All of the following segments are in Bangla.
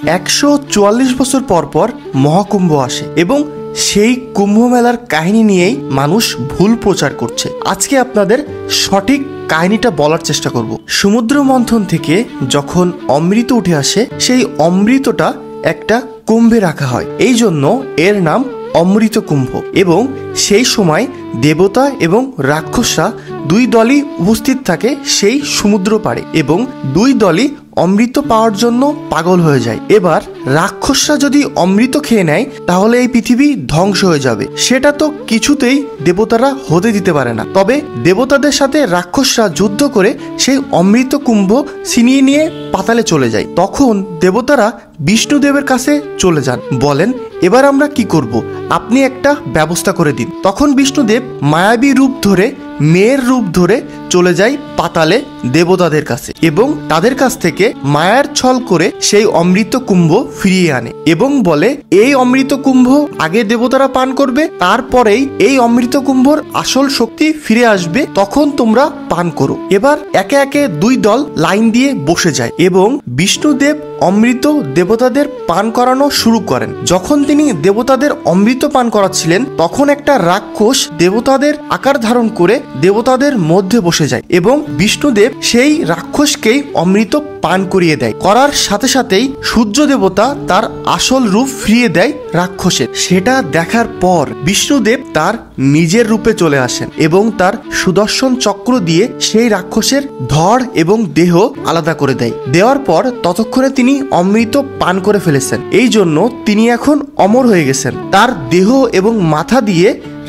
144 বছর পর পর মহাকুম্ভ আসে এবং সেই কুম্ভ মেলার কাহিনী নিয়েই মানুষ ভুল প্রচার করছে। আজকে আপনাদের সঠিক কাহিনীটা বলার চেষ্টা করব। সমুদ্র মন্থন থেকে যখন অমৃত উঠে আসে, সেই অমৃতটা একটা কুম্ভে রাখা হয়, এই জন্য এর নাম অমৃত কুম্ভ। এবং সেই সময় দেবতা এবং রাক্ষসরা দুই দলই উপস্থিত থাকে সেই সমুদ্র পাড়ে এবং দুই দলই অমৃত পাওয়ার জন্য পাগল হয়ে যায়। এবার রাক্ষসরা যদি অমৃত খেয়ে নেয় তাহলে এই পৃথিবী ধ্বংস হয়ে যাবে, সেটা তো কিছুতেই দেবতারা হতে দিতে পারে না। তবে দেবতাদের সাথে রাক্ষসরা যুদ্ধ করে সেই অমৃত কুম্ভ ছিনিয়ে নিয়ে পাতালে চলে যায়। তখন দেবতারা বিষ্ণুদেবের কাছে চলে যান, বলেন এবার আমরা কি করব, আপনি একটা ব্যবস্থা করে দিন। তখন বিষ্ণুদেব মায়াবী রূপ ধরে, মেয়ের রূপ ধরে চলে যায় পাতালে দেবতাদের কাছে এবং তাদের কাছ থেকে মায়ার ছল করে সেই অমৃত কুম্ভ ফিরিয়ে আনে এবং বলে এই অমৃত কুম্ভ আগে দেবতারা পান করবে, তারপরেই এই অমৃত কুম্ভর আসল শক্তি ফিরে আসবে, তখন তোমরা পান করো। এবার একে একে দুই দল লাইন দিয়ে বসে যায় এবং বিষ্ণুদেব অমৃত দেবতাদের পান করানো শুরু করেন। যখন তিনি দেবতাদের অমৃত পান করাচ্ছিলেন তখন একটা রাক্ষস দেবতাদের আকার ধারণ করে দেবতাদের মধ্যে বসে যায় এবং বিষ্ণুদেব সেই রাক্ষসকেই অমৃত পান করিয়ে দেয়। করার সাথে সাথেই সূর্য দেবতা তার আসল রূপ ফিরিয়ে দেয় রাক্ষসের। সেটা দেখার পর বিষ্ণুদেব তার নিজের রূপে চলে আসেন এবং তার সুদর্শন চক্র দিয়ে সেই রাক্ষসের ধড় এবং দেহ আলাদা করে দেয়। দেওয়ার পর ততক্ষণে তিনি অমৃত পান করে ফেলেছেন, এই জন্য তিনি এখন অমর হয়ে গেছেন। তার দেহ এবং মাথা দিয়ে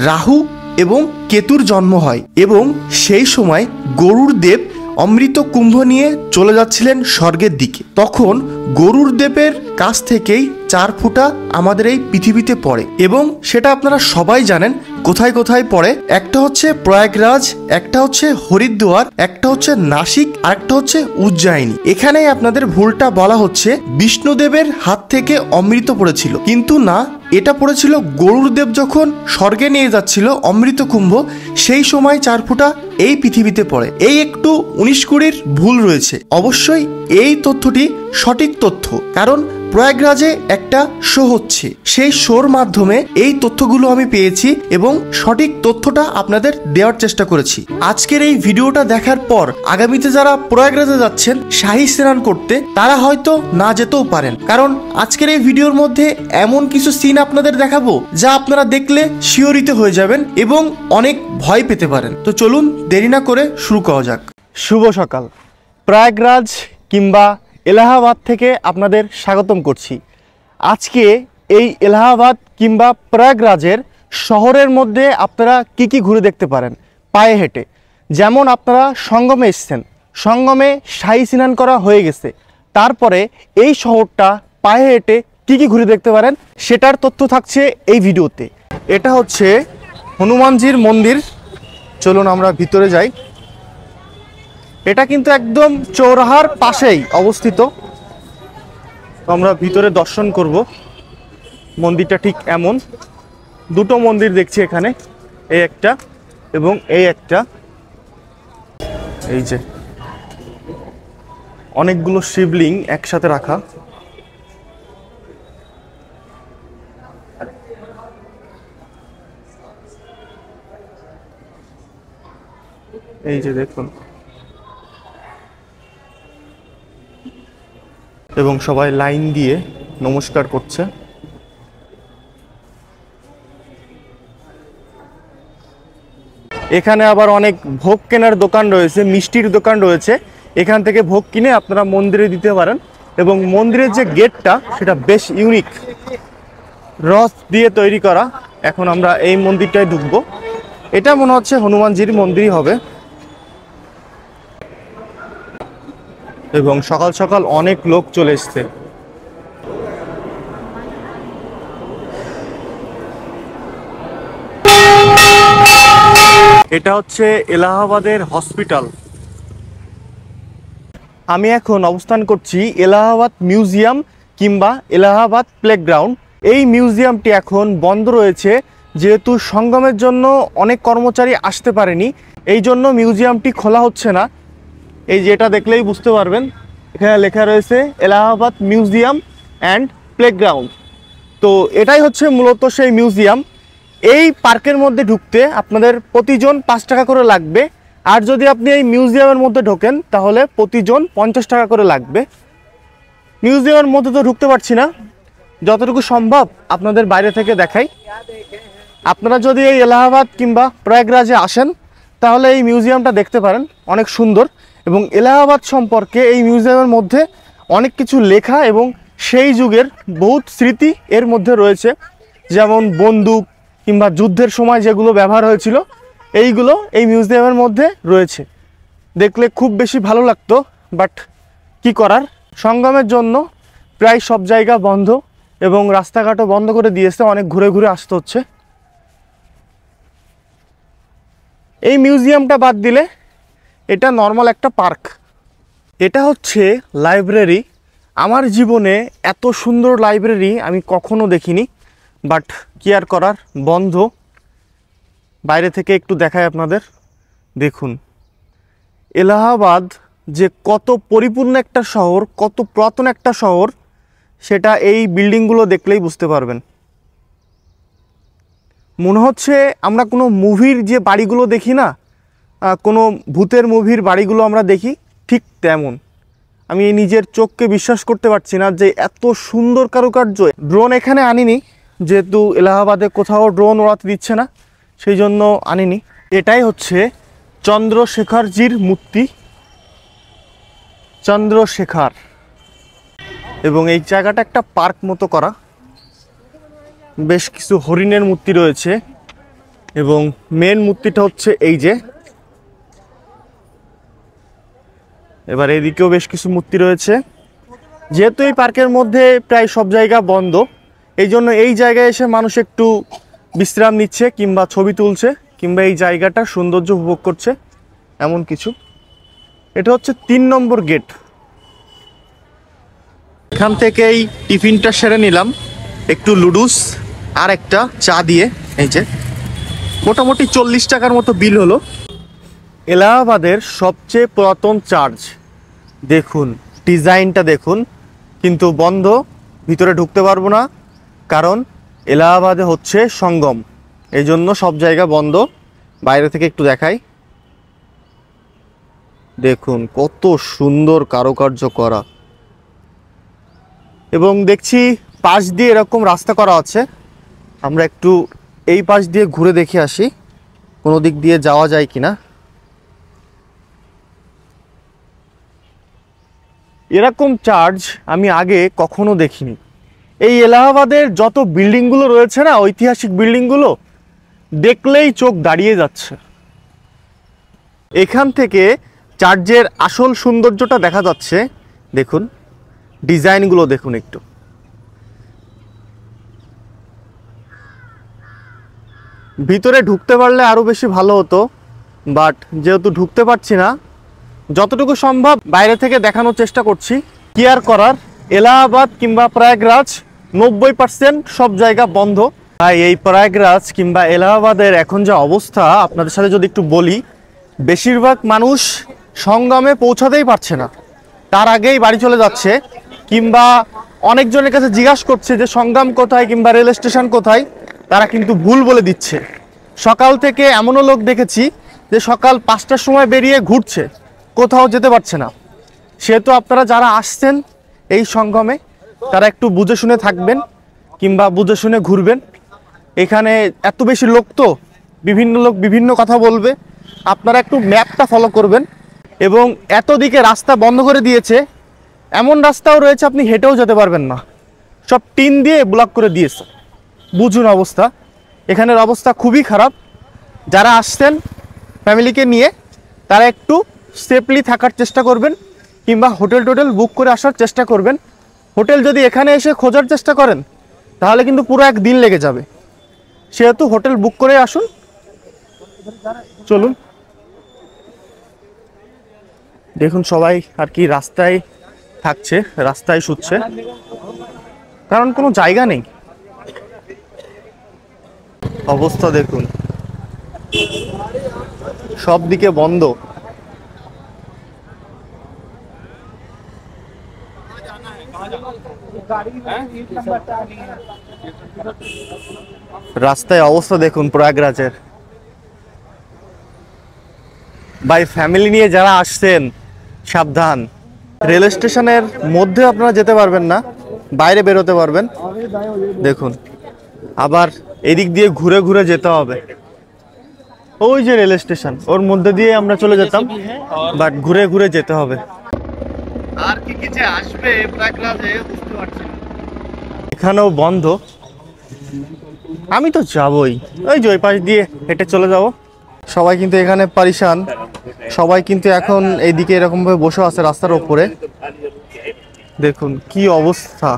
রাহু এবং কেতুর জন্ম হয় এবং সেই সময় গরুড় দেব অমৃত কুম্ভ নিয়ে চলে যাচ্ছিলেন স্বর্গের দিকে। তখন গরুড় দেবের কাছ থেকেই 4 ফোঁটা আমাদের এই পৃথিবীতে পড়ে এবং সেটা আপনারা সবাই জানেন কোথায় কোথায় পড়ে। একটা হচ্ছে প্রয়াগরাজ, একটা হচ্ছে হরিদ্বার, একটা হচ্ছে নাসিক, আর একটা হচ্ছে উজ্জয়িনী। এখানেই আপনাদের ভুলটা বলা হচ্ছে বিষ্ণুদেবের হাত থেকে অমৃত পড়েছিল, কিন্তু না, এটা পড়েছিল গরুড়দেব যখন স্বর্গে নিয়ে যাচ্ছিল অমৃত কুম্ভ, সেই সময় 4 ফোঁটা এই পৃথিবীতে পড়ে। এই একটু 19-20 ভুল রয়েছে। অবশ্যই এই তথ্যটি সঠিক তথ্য, কারণ প্রয়াগরাজে একটা শো হচ্ছে, সেই শোর মাধ্যমে এই তথ্যগুলো আমি পেয়েছি এবং সঠিক তথ্যটা আপনাদের দেওয়ার চেষ্টা করেছি। আজকের এই ভিডিওটা দেখার পর আগামীতে যারা প্রয়াগরাজে যাচ্ছেন শাহী স্নান করতে, তারা হয়তো না যেতেও পারেন, কারণ আজকের এই ভিডিওর মধ্যে এমন কিছু সিন আপনাদের দেখাবো যা আপনারা দেখলে শিহরিত হয়ে যাবেন এবং অনেক ভয় পেতে পারেন। তো চলুন দেরি না করে শুরু করা যাক। শুভ সকাল। প্রয়াগরাজ কিংবা এলাহাবাদ থেকে আপনাদের স্বাগতম করছি। আজকে এই এলাহাবাদ কিংবা প্রয়াগরাজের শহরের মধ্যে আপনারা কি কি ঘুরে দেখতে পারেন পায়ে হেঁটে। যেমন আপনারা সঙ্গমে এসছেন, সঙ্গমে শাহী স্নান করা হয়ে গেছে, তারপরে এই শহরটা পায়ে হেঁটে কি কি ঘুরে দেখতে পারেন সেটার তথ্য থাকছে এই ভিডিওতে। এটা হচ্ছে হনুমানজির মন্দির, চলুন আমরা ভিতরে যাই। এটা কিন্তু একদম চৌরাহার পাশেই অবস্থিত। আমরা ভিতরে দর্শন করব। মন্দিরটা ঠিক এমন, দুটো মন্দির দেখছি এখানে, এই একটা এবং এই একটা। এই যে অনেকগুলো শিবলিঙ্গ একসাথে রাখা। এই যে দেখুন, এবং সবাই লাইন দিয়ে নমস্কার করছে। এখানে আবার অনেক ভোগ কেনার দোকান রয়েছে, মিষ্টির দোকান রয়েছে। এখান থেকে ভোগ কিনে আপনারা মন্দিরে দিতে পারেন এবং মন্দিরের যে গেটটা সেটা বেশ ইউনিক, রস দিয়ে তৈরি করা। এখন আমরা এই মন্দিরটায় ঢুকবো। এটা মনে হচ্ছে হনুমানজির মন্দিরই হবে। এবং সকাল সকাল অনেক লোক চলে এসছে। এটা হচ্ছে এলাহাবাদের হসপিটাল। আমি এখন অবস্থান করছি এলাহাবাদ মিউজিয়াম কিংবা এলাহাবাদ প্লেগ্রাউন্ড। এই মিউজিয়ামটি এখন বন্ধ রয়েছে, যেহেতু সঙ্গমের জন্য অনেক কর্মচারী আসতে পারেনি, এই জন্য মিউজিয়ামটি খোলা হচ্ছে না। এই যেটা দেখলেই বুঝতে পারবেন, এখানে লেখা রয়েছে এলাহাবাদ মিউজিয়াম অ্যান্ড প্লেগ্রাউন্ড। তো এটাই হচ্ছে মূলত সেই মিউজিয়াম। এই পার্কের মধ্যে ঢুকতে আপনাদের প্রতিজন 5 টাকা করে লাগবে, আর যদি আপনি এই মিউজিয়ামের মধ্যে ঢোকেন তাহলে প্রতিজন 50 টাকা করে লাগবে। মিউজিয়ামের মধ্যে তো ঢুকতে পারছি না, যতটুকু সম্ভব আপনাদের বাইরে থেকে দেখাই। আপনারা যদি এই এলাহাবাদ কিংবা প্রয়াগরাজে আসেন তাহলে এই মিউজিয়ামটা দেখতে পারেন, অনেক সুন্দর। এবং এলাহাবাদ সম্পর্কে এই মিউজিয়ামের মধ্যে অনেক কিছু লেখা এবং সেই যুগের বহুত স্মৃতি এর মধ্যে রয়েছে, যেমন বন্দুক কিংবা যুদ্ধের সময় যেগুলো ব্যবহার হয়েছিল এইগুলো এই মিউজিয়ামের মধ্যে রয়েছে। দেখলে খুব বেশি ভালো লাগতো, বাট কি করার, সংগমের জন্য প্রায় সব জায়গা বন্ধ এবং রাস্তাঘাটও বন্ধ করে দিয়েছে, অনেক ঘুরে ঘুরে আসতে হচ্ছে। এই মিউজিয়ামটা বাদ দিলে এটা নর্মাল একটা পার্ক। এটা হচ্ছে লাইব্রেরি। আমার জীবনে এত সুন্দর লাইব্রেরি আমি কখনো দেখিনি, বাট কি আর করার, বন্ধ। বাইরে থেকে একটু দেখাই আপনাদের, দেখুন এলাহাবাদ যে কত পরিপূর্ণ একটা শহর, কত পুরাতন একটা শহর, সেটা এই বিল্ডিংগুলো দেখলেই বুঝতে পারবেন। মনে হচ্ছে আমরা কোনো মুভির যে বাড়িগুলো দেখি না, কোনো ভূতের মুভির বাড়িগুলো আমরা দেখি, ঠিক তেমন। আমি নিজের চোখকে বিশ্বাস করতে পারছি না যে এত সুন্দর কারুকার্য। ড্রোন এখানে আনিনি, যেহেতু এলাহাবাদে কোথাও ড্রোন ওড়াতে দিচ্ছে না, সেই জন্য আনিনি। এটাই হচ্ছে চন্দ্রশেখরজির মূর্তি, চন্দ্রশেখর। এবং এই জায়গাটা একটা পার্ক মতো করা, বেশ কিছু হরিণের মূর্তি রয়েছে এবং মেন মূর্তিটা হচ্ছে এই যে। এবার এদিকেও বেশ কিছু মূর্তি রয়েছে। যেহেতু এই পার্কের মধ্যে প্রায় সব জায়গা বন্ধ, এই জন্য এই জায়গায় এসে মানুষ একটু বিশ্রাম নিচ্ছে কিংবা ছবি তুলছে কিংবা এই জায়গাটার সৌন্দর্য উপভোগ করছে, এমন কিছু। এটা হচ্ছে 3 নম্বর গেট। এখান থেকে এই টিফিনটা সেরে নিলাম, একটু লুডুস আর একটা চা দিয়ে। এই যে মোটামুটি 40 টাকার মতো বিল হলো। এলাহাবাদের সবচেয়ে পুরাতন চার্চ, দেখুন ডিজাইনটা দেখুন, কিন্তু বন্ধ, ভিতরে ঢুকতে পারবো না, কারণ এলাহাবাদে হচ্ছে সঙ্গম, এই জন্য সব জায়গা বন্ধ। বাইরে থেকে একটু দেখাই, দেখুন কত সুন্দর কারুকার্য করা। এবং দেখছি পাশ দিয়ে এরকম রাস্তা করা আছে, আমরা একটু এই পাশ দিয়ে ঘুরে দেখে আসি কোনো দিক দিয়ে যাওয়া যায় কিনা। এরকম চার্চ আমি আগে কখনো দেখিনি। এই এলাহাবাদের যত বিল্ডিংগুলো রয়েছে না, ঐতিহাসিক বিল্ডিংগুলো দেখলেই চোখ দাঁড়িয়ে যাচ্ছে। এখান থেকে চার্চের আসল সৌন্দর্যটা দেখা যাচ্ছে, দেখুন ডিজাইনগুলো দেখুন একটু। ভিতরে ঢুকতে পারলে আরও বেশি ভালো হতো, বাট যেহেতু ঢুকতে পারছি না, যতটুকু সম্ভব বাইরে থেকে দেখানোর চেষ্টা করছি। কি আর করার, এলাহাবাদ কিংবা প্রয়াগরাজ 90% সব জায়গা বন্ধ। তাই এই প্রয়াগরাজ কিংবা এলাহাবাদের এখন যে অবস্থা আপনাদের সাথে যদি একটু বলি, বেশিরভাগ মানুষ সঙ্গমে পৌঁছাতেই পারছে না, তার আগেই বাড়ি চলে যাচ্ছে, কিংবা অনেকজনের কাছে জিজ্ঞাসা করছে যে সঙ্গম কোথায় কিংবা রেল স্টেশন কোথায়, তারা কিন্তু ভুল বলে দিচ্ছে। সকাল থেকে এমনও লোক দেখেছি যে সকাল 5টার সময় বেরিয়ে ঘুরছে, কোথাও যেতে পারছে না। সেহেতু আপনারা যারা আসছেন এই সঙ্গমে, তারা একটু বুঝে শুনে থাকবেন কিংবা বুঝে শুনে ঘুরবেন। এখানে এত বেশি লোক, তো বিভিন্ন লোক বিভিন্ন কথা বলবে, আপনারা একটু ম্যাপটা ফলো করবেন। এবং এত দিকে রাস্তা বন্ধ করে দিয়েছে, এমন রাস্তাও রয়েছে আপনি হেঁটেও যেতে পারবেন না, সব টিন দিয়ে ব্লক করে দিয়েছে। বুঝুন অবস্থা, এখানের অবস্থা খুবই খারাপ। যারা আসছেন ফ্যামিলিকে নিয়ে, তারা একটু সেফলি থাকার চেষ্টা করবেন কিংবা হোটেল টোটেল বুক করে আসার চেষ্টা করবেন। হোটেল যদি এখানে এসে খোঁজার চেষ্টা করেন তাহলে কিন্তু পুরো 1 দিন লেগে যাবে, সেহেতু হোটেল বুক করে আসুন। চলুন দেখুন, সবাই আর কি রাস্তায় থাকছে, রাস্তায় শুচ্ছে, কারণ কোনো জায়গা নেই। অবস্থা দেখুন, সব দিকে বন্ধ। রাস্তায় অবস্থা দেখুন প্রয়াগরাজের। ভাই ফ্যামিলি নিয়ে যারা আসছেন সাবধান। রেল স্টেশনের মধ্যে আপনারা যেতে পারবেন না, বাইরে বেরোতে পারবেন। দেখুন আবার এদিক দিয়ে ঘুরে ঘুরে যেতে হবে। ওই যে রেল স্টেশন, ওর মধ্যে দিয়ে আমরা চলে যেতাম, বাট ঘুরে ঘুরে যেতে হবে। আর কি কি যে আসবে প্রয়াগরাজে বুঝতে পারছি না। এখানেও বন্ধ, আমি তো যাবই, ওই যে ওই পাশ দিয়ে হেঁটে চলে যাব। সবাই কিন্তু এখানে পারিশান, সবাই কিন্তু এখন এইদিকে এরকম ভাবে বসে আছে রাস্তার ওপরে। দেখুন কি অবস্থা।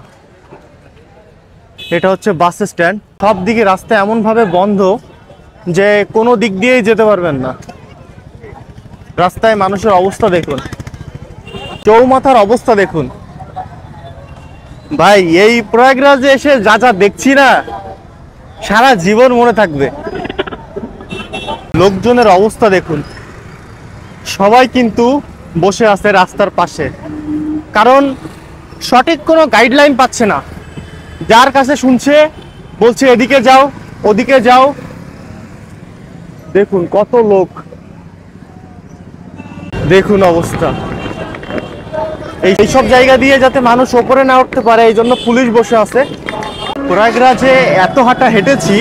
এটা হচ্ছে বাস স্ট্যান্ড, সব দিকে রাস্তা এমন ভাবে বন্ধ যে কোনো দিক দিয়েই যেতে পারবেন না। রাস্তায় মানুষের অবস্থা দেখুন, চৌমাথার অবস্থা দেখুন। ভাই এই প্রয়াগরাজে এসে যা যা দেখছি না, সারা জীবন মনে থাকবে। লোকজনের অবস্থা দেখুন, সবাই কিন্তু বসে আছে রাস্তার পাশে, কারণ সঠিক কোনো গাইডলাইন পাচ্ছে না। যার কাছে শুনছে বলছে এদিকে যাও ওদিকে যাও। দেখুন কত লোক, দেখুন অবস্থা। এইসব জায়গা দিয়ে যাতে মানুষ ওপরে না উঠতে পারে, এই জন্য পুলিশ বসে আছে। প্রয়াগরাজে এত হাঁটা হেঁটেছি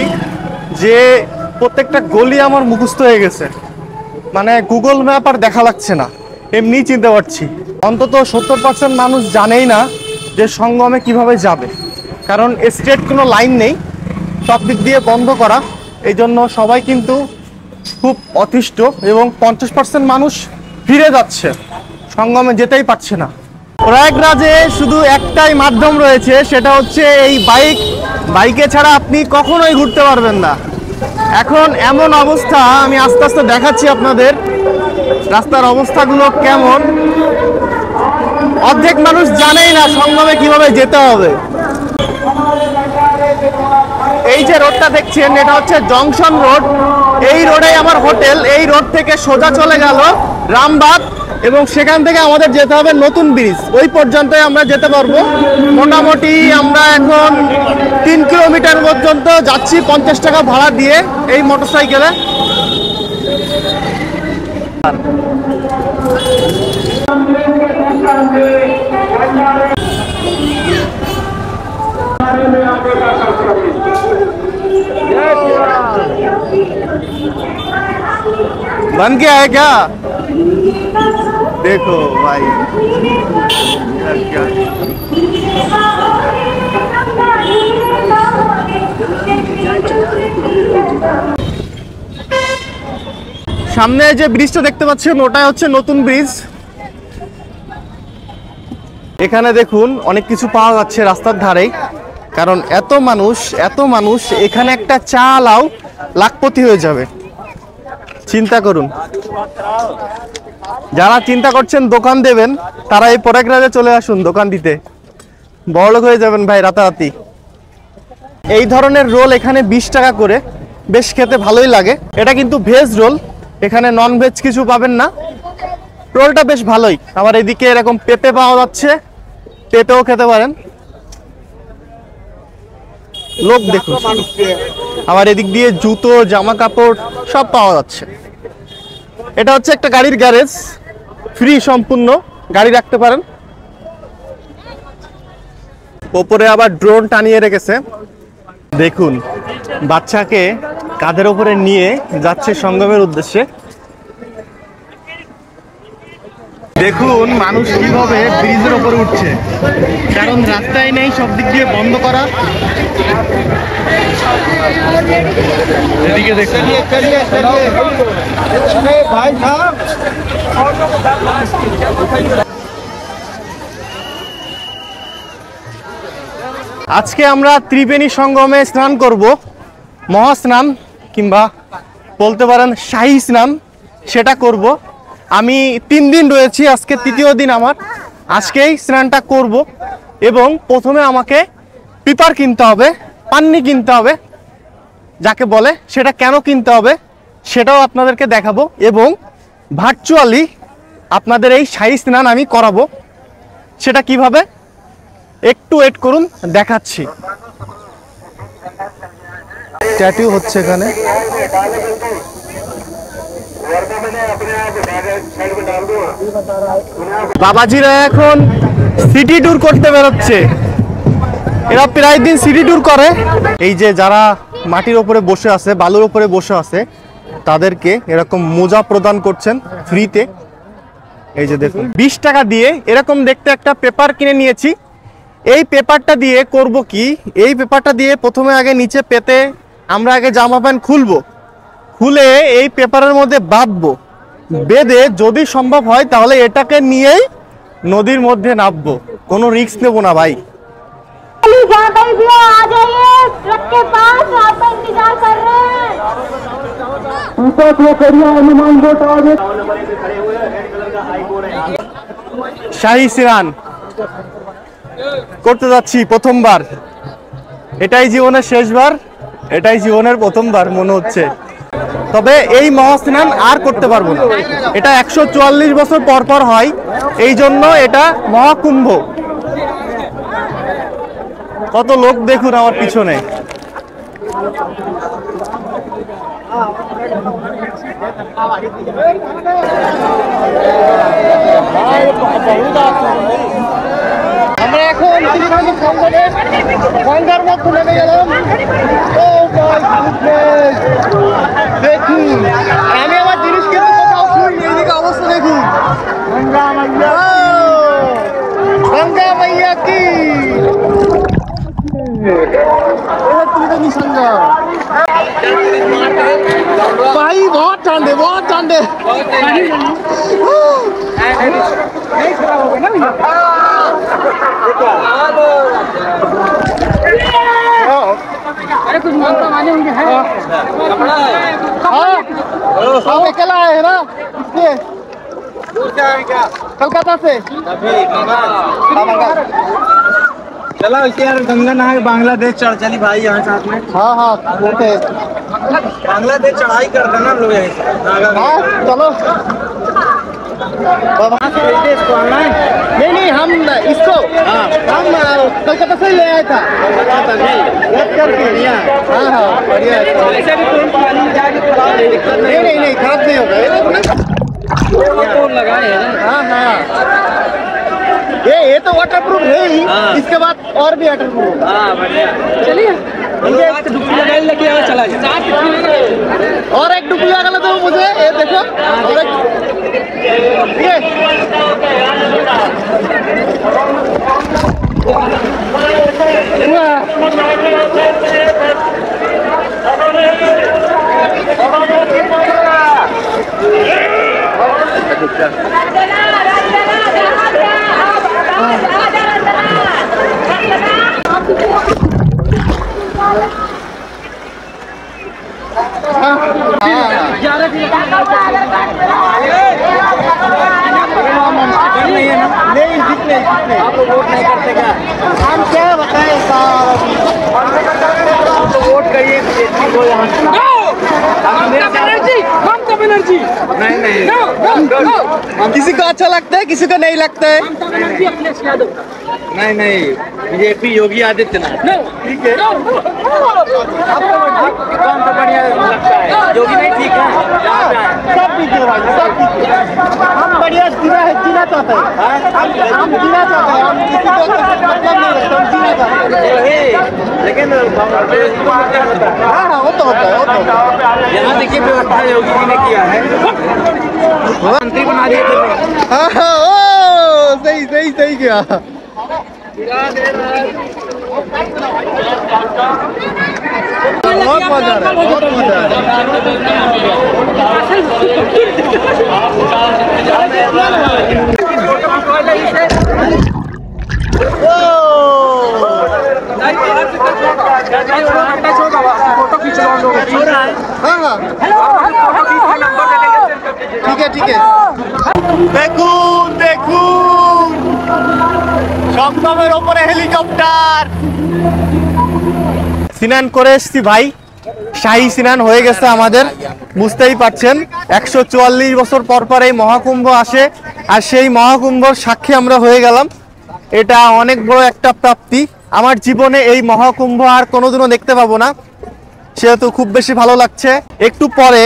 যে প্রত্যেকটা গলি আমার মুখস্থ হয়ে গেছে, মানে গুগল ম্যাপ আর দেখা লাগছে না, এমনি চিনতে পারছি। অন্তত 70% মানুষ জানেই না যে সঙ্গমে কিভাবে যাবে, কারণ স্ট্রেট কোনো লাইন নেই, সব দিক দিয়ে বন্ধ করা। এই জন্য সবাই কিন্তু খুব অতিষ্ঠ এবং 50% মানুষ ফিরে যাচ্ছে, সঙ্গমে যেতেই পারছে না। প্রয়াগরাজে শুধু একটাই মাধ্যম রয়েছে, সেটা হচ্ছে এই বাইকে ছাড়া আপনি কখনোই ঘুরতে পারবেন না। এখন এমন অবস্থা, আমি আস্তে আস্তে দেখাচ্ছি আপনাদের রাস্তার অবস্থাগুলো কেমন। অর্ধেক মানুষ জানেই না সঙ্গমে কিভাবে যেতে হবে। এই যে রোডটা দেখছেন, এটা হচ্ছে জংশন রোড। এই রোডে আমার হোটেল, এই রোড থেকে সোজা চলে গেল রামবাগ, এবং সেখান থেকে আমাদের যেতে হবে নতুন ব্রিজ, ওই পর্যন্তই আমরা যেতে পারবো। মোটামুটি আমরা এখন 3 কিলোমিটার পর্যন্ত যাচ্ছি 50 টাকা ভাড়া দিয়ে এই মোটরসাইকেলে। बन गया है क्या? देखो भाई क्या সামনে যে ব্রিজটা দেখতে পাচ্ছেন ওটাই হচ্ছে নতুন ব্রিজ। এখানে দেখুন অনেক কিছু পাওয়া যাচ্ছে রাস্তার ধারে, কারণ এত মানুষ এখানে একটা চা লাও লাখপতি হয়ে যাবে। চিন্তা করুন, যারা চিন্তা করছেন দোকান দেবেন তারা এই প্রয়াগরাজে চলে আসুন দোকান দিতে, বড়লোক হয়ে যাবেন ভাই রাতারাতি। এই ধরনের রোল এখানে 20 টাকা করে, বেশ খেতে ভালোই লাগে। এটা কিন্তু ভেজ রোল, এখানে নন ভেজ কিছু পাবেন না। রোলটা বেশ ভালোই। আবার এদিকে এরকম পেঁপে পাওয়া যাচ্ছে, পেঁপেও খেতে পারেন। লোক দেখুন, আবার এদিক দিয়ে জুতো জামা কাপড় সব পাওয়া যাচ্ছে। এটা হচ্ছে একটা গাড়ির গ্যারেজ, ফ্রি সম্পূর্ণ, গাড়ি রাখতে পারেন। ওপরে আবার ড্রোন টানিয়ে রেখেছে। দেখুন বাচ্চাকে কাঁধের উপরে নিয়ে যাচ্ছে সঙ্গমের উদ্দেশ্যে। দেখুন মানুষ কিভাবে ব্রিজের উপরে উঠছে, কারণ রাস্তায় নেই, সব দিক দিয়ে বন্ধ করা। এদিকে দেখুন, আজকে আমরা ত্রিবেণী সঙ্গমে স্নান করব, মহাস্নান কিংবা বলতে পারেন শাহী স্নান, সেটা করব। আমি 3 দিন রয়েছি, আজকে 3য় দিন আমার। আজকেই স্নানটা করব এবং প্রথমে আমাকে পিপার কিনতে হবে, পান্নি কিনতে হবে যাকে বলে, সেটা কেন কিনতে হবে সেটাও আপনাদেরকে দেখাবো, এবং ভার্চুয়ালি আপনাদের এই শাহী স্নান আমি করাবো। সেটা কিভাবে একটু ওয়েট করুন, দেখাচ্ছি। ট্যাটু হচ্ছে এখানে। বাবাজিরা এখন সিটি ট্যুর করতে বেরোচ্ছে। এরা প্রায় দিন সিটি ট্যুর করে। এই যে যারা মাটির উপরে বসে আছে, বালুর উপরে বসে আছে, তাদেরকে এরকম মোজা প্রদান করছেন ফ্রিতে। এই যে দেখুন, 20 টাকা দিয়ে এরকম দেখতে একটা পেপার কিনে নিয়েছি। এই পেপারটা দিয়ে করব কি, এই পেপারটা দিয়ে প্রথমে আগে নিচে পেতে আমরা আগে জামা প্যান্ট খুলবো, খুলে এই পেপারের মধ্যে বাঁধবো, বেঁধে যদি সম্ভব হয় তাহলে এটাকে নিয়েই নদীর মধ্যে নামবো। কোনো রিস্ক নেবো না ভাই। শাহী স্নান করতে যাচ্ছি প্রথমবার। এটাই জীবনের শেষবার, এটাই জীবনের প্রথমবার মনে হচ্ছে। তবে এই মহাস্নান আর করতে পারবো না। এটা 144 বছর পর পর হয়, এই জন্য এটা মহাকুম্ভ। কত লোক দেখুন আমার পিছনে। আমরা এখন গঙ্গার মধ্যে নেমে গেলাম। দেখুন, আমি আমার জিনিস কিন্তু কোথাও শুনিনি। এইদিকে অবস্থা দেখুন, গঙ্গা মাইয়া, গঙ্গা মাইয়া কি भाई, बहुत ठंड है, बहुत ठंड है। अरे कुछ मांगता माने होंगे है सब अकेला है ना इसलिए। क्या कलकत्ता से चलो यार, गंगा नहा बांग्लादेश चढ़ चली भाई यहाँ साथ में। हाँ हाँ ओके, बांग्लादेश चढ़ाई कर देना लोग यहीं से। हाँ चलो इसको ऑनलाइन नहीं हम इसको हम कलकत्ता से ले आया था करके। हाँ हाँ बढ़िया, ऐसे भी तुरंत पानी में जाके नहीं खराब नहीं होगा। लगाए हैं। हाँ हाँ ये तो वाटर प्रूफ है ही। इसके बाद और भी वाटर प्रूफ। हाँ बढ़िया, चलिए डुबकी लगा लेके चला जाए। और एक डुबकी लगा लो तो मुझे, ये देखो और एक ये आप लोग वोट नहीं करते क्या? हम क्या बताएं साहब, वोट करिए ममता बनर्जी। नहीं नहीं किसी को अच्छा लगता है, किसी को नहीं लगता है। नहीं नहीं बीजेपी योगी आदित्यनाथ। ठीक है, कौन सा बढ़िया लगता है? योगी नहीं ठीक है, सब ठीक है भाई, सब ठीक है। हम बढ़िया जीना चाहते हैं, हम जीना चाहते हैं, हम किसी को मतलब नहीं है, हम जीना चाहते हैं। लेकिन हाँ हाँ वो तो होता है, वो तो यहाँ देखिए व्यवस्था योगी जी ने किया है, मंत्री बना दिए थे। हाँ हाँ ओ सही सही सही किया। बहुत मजा आ रहा है, बहुत मजा आ रहा ठीक है ठीक है। দেখুন দেখুন, সপ্তমের ওপরে হেলিকপ্টার। স্নান করে এসছি ভাই, শাহী স্নান হয়ে গেছে আমাদের। বুঝতেই পারছেন 144 বছর পর পর এই মহাকুম্ভ আসে, আর সেই মহাকুম্ভর সাক্ষী আমরা হয়ে গেলাম। এটা অনেক বড় একটা প্রাপ্তি। আমার জীবনে এই মহাকুম্ভ আর কোনোদিনও দেখতে পাবো না, সেহেতু খুব বেশি ভালো লাগছে। একটু পরে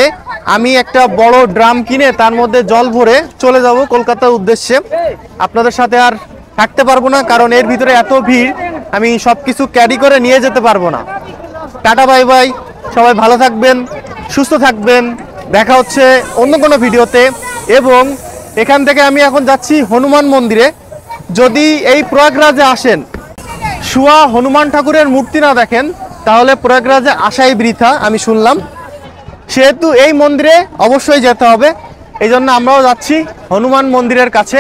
আমি একটা বড় ড্রাম কিনে তার মধ্যে জল ভরে চলে যাব কলকাতার উদ্দেশ্যে। আপনাদের সাথে আর থাকতে পারবো না, কারণ এর ভিতরে এত ভিড়, আমি সবকিছু ক্যারি করে নিয়ে যেতে পারবো না। টাটা বাই বাই, সবাই ভালো থাকবেন, সুস্থ থাকবেন, দেখা হচ্ছে অন্য কোনো ভিডিওতে। এবং এখান থেকে আমি এখন যাচ্ছি হনুমান মন্দিরে। যদি এই প্রয়াগরাজে আসেন, শুয়া হনুমান ঠাকুরের মূর্তি না দেখেন, তাহলে প্রয়াগরাজে আসাই বৃথা আমি শুনলাম। সেহেতু এই মন্দিরে অবশ্যই যেতে হবে, এই জন্য আমরাও যাচ্ছি হনুমান মন্দিরের কাছে।